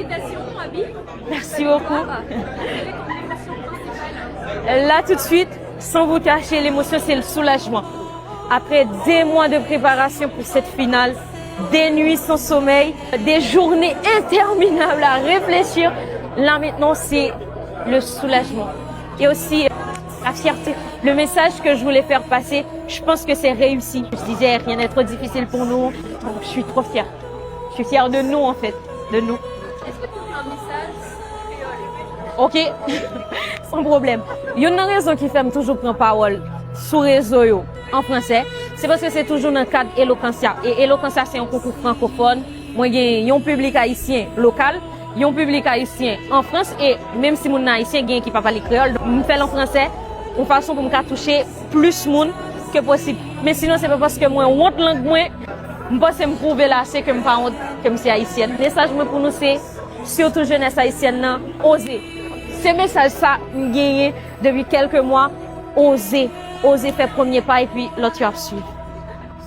Félicitations, Abi. Merci beaucoup. Quelle est ton émotion principale? Là, tout de suite, sans vous cacher, l'émotion, c'est le soulagement. Après des mois de préparation pour cette finale, des nuits sans sommeil, des journées interminables à réfléchir, là maintenant, c'est le soulagement. Et aussi la fierté. Le message que je voulais faire passer, je pense que c'est réussi. Je disais, rien n'est trop difficile pour nous, donc je suis trop fière. Je suis fière de nous, en fait, de nous. Est-ce que tu as un message créole? Ok, sans problème. Il y a une raison qui fait toujours prendre parole sur réseau yo, en français. C'est parce que c'est toujours dans le cadre Eloquentia. Et Eloquentia, c'est un concours francophone. Moi, il y a un public haïtien local, il y a un public haïtien en France. Et même si mon haïtien, il y a qui parle créole, je fais en français, une façon pour me toucher plus de monde que possible. Mais sinon, c'est pas parce que moi, honte langue, moi, je pense que me prouver là, c'est que je ne pas honte, comme c'est haïtienne. Le message pour nous, c'est surtout jeunesse haïtienne, oser. Ce message, ça, gagné depuis quelques mois, oser faire premier pas et puis l'autre, tu vas suivre.